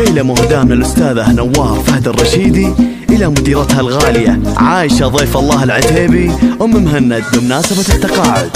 شيلة مهداة من الأستاذة نواف فهد الرشيدي إلى مديرتها الغالية عايشة ضيف الله العتيبي أم مهند بمناسبة التقاعد.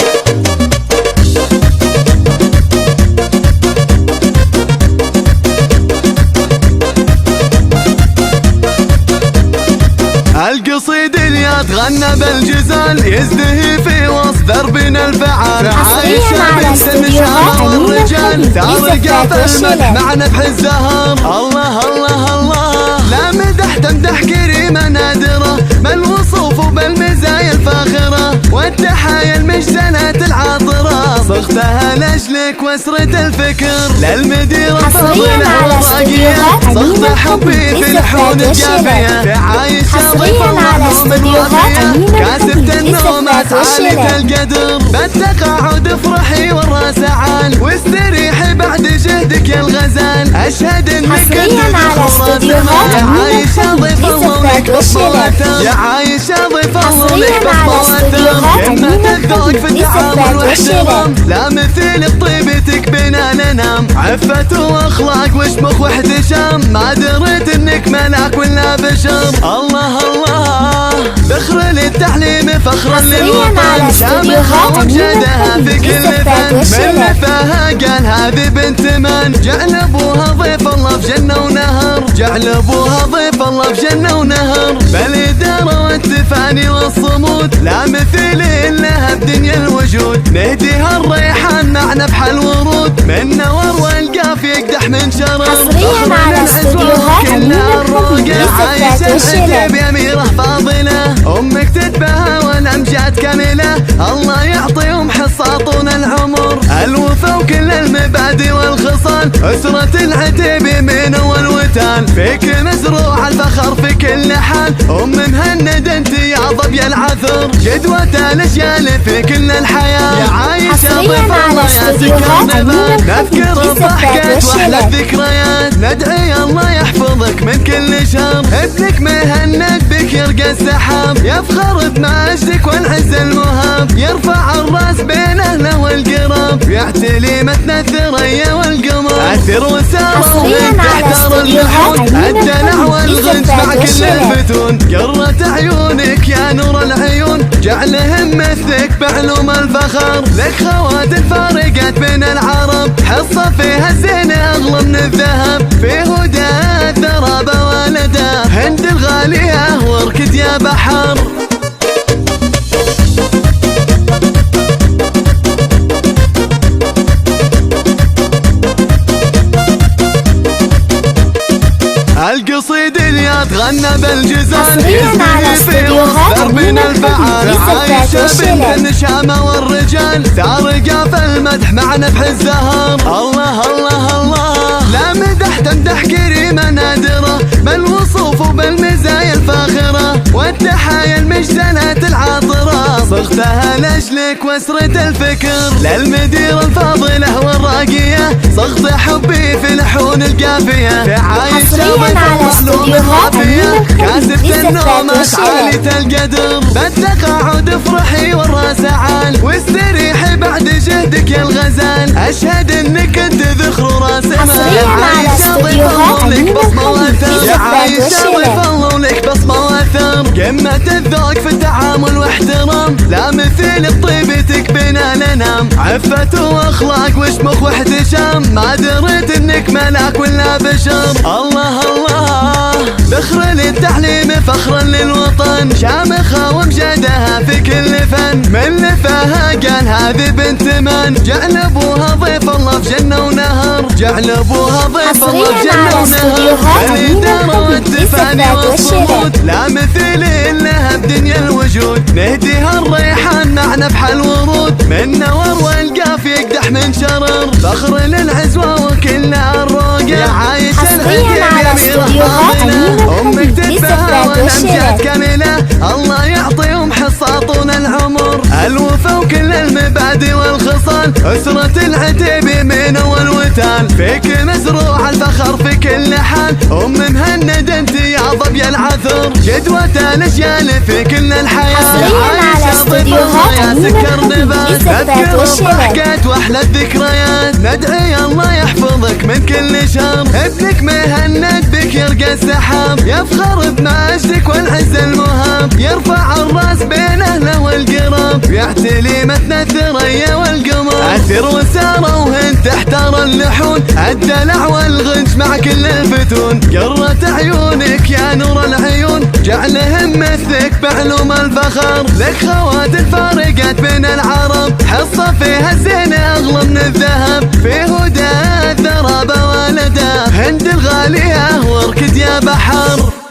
القصيد اللي يتغنى بالجزال يزدهي في وسط دربنا الفعال. عايشة بنت النشامة والرجال تارقة في المدح معنا بحزها. الله الله الله لا مدح تمدح كريمة نادرة بالوصوف وبالمزايا الفاخرة والتحايا المجتنات العاطرة صغتها لأجلك وسرة الفكر للمديرة فاضلة والراقية صغت حبي في لحون الجافية عايشة ضيفة ومضافية كاسبة النومات عالية القدر بالتقاعد افرحي والراس عال واستريحي بعد جهدك يا الغزال أشهد انك انت ذخورة زمان يا عايشة ضيفة ولك بصمواتها يا عايشة ضيفة ولك بصمواتها قمة الذوق في التعامل واحترام لا مثيل بطيبتك بنا ننام عفة واخلاق وشمخ واحتشام ما دريت انك ملاك ولا بشر. الله الله فخر للتعليم فخرا للوطن شامخة وبجدها في كل فن من نفاها قال هذه بنت من جعل ابوها ضيف الله في جنة ونهر جعل ابوها ضيف الله في جنة ونهر بالإدارة والتفاني والصمود لا مثيل لها بدنيا الوجود نهديها الريحان معنا بحل ورود من نور والقاف يقدح من شرر حصريا على استديوهات كلها الروقة عايشة العتيب أميرة فاضلة أمك تتباهى والأمجاد كاملة الله يعطيهم حصة طول العمر الوفا وكل المبادئ والخصال أسرة العتيب من أول وتال فيك مزروع الفخر في كل حال أم مهند انت يا ضبي العثر جدوة الأجيال في كل الحياة يا عايشة ضيف الله يا سكر نبات نذكر الضحكات واحلى الذكريات ندعي الله يحفظك من كل شر ابنك مهند بك يرقى السحاب يفخر بمجدك والعز المهاب يرفع الراس بين اهله والقراب يعتلي متن الثريا والقمر اثر وساره وانت تحتار اللحون الدلع والغنج مع كل الفتون قرة عيونك يا نور العيون جعل همتك بعلوم الفخر لك خوات فارقات بين العرب حصة فيها الزينة اغلى من الذهب في هدى الثرى بوالده هند الغالية وركد يا بحر. القصيد اللي يتغنى بالجزال يزدهي في وسط دربنا الفعال عايشة بنت النشامة والرجال تارقة في المدح معنا بحزها. الله الله الله لا مدح تمدح كريمة نادرة بالوصوف وبالمزايا الفاخرة والتحايا المجتنات العاطرة صغتها لأجلك وسرة الفكر للمديرة الفاضلة والراقية صغت حبي في لحون القافية عايشة ضيفة ومضافية كاسبة النومات عالية القدر بالتقاعد افرحي والراس عال واستريحي بعد جهدك يا الغزال أشهد انك انت ذخر سما يا عايشة ضيفة الله ولك بصمة واثر يا عايشة ضيفة الله ولك بصمة واثر قمة الذوق في التعامل واحترام لا مثيل بطيبتك بنا ننام عفة واخلاق وشمخ واحتشام ما دريت انك ملاك ولا بشر. الله الله فخر للتعليم فخرا للوطن شامخة ومجدها في كل فن من نفاها قال هذه بنت من جعل ابوها ضيف الله في جنة ونهر جعل ابوها ضيف الله في جنة ونهر بالإدارة والتفاني والصمود لا مثيل لها بدنيا الوجود نهديها الريحان معنا بحل ورود من نور والقاف يقدح من شرر فخر للعزوة وكلها الروقة يا عايشة العتيب أميرة فاضلة أمك تتباهى والأمجاد كاملة الله يعطيهم حصة طول العمر الوفا وكل المبادئ والخصال أسرة العتيب من أول وتال فيك مزروع الفخر في كل حال أم مهند انت يا ضبي العثر جدوة الأجيال في كل الحياة يا عايشة ضيف الله يا سكر نبات نذكر الضحكات واحلى الذكريات ندعي الله يحفظك من كل شر ابنك مهند الشباب يفخر بمجدك والعز المهاب، يرفع الراس بين اهله والقراب، يعتلي مثل الثريا والقمر. اثر وساره وهند تحتار اللحون، الدلع والغنج مع كل الفتون، قرة عيونك يا نور العيون، جعلهم مثلك بعلوم الفخر. لك خواتم فارقت بين العرب، حصة فيها الزين اغلى من الذهب، في هدى الثرى بوالده، هند الغالية واركد يا بحر.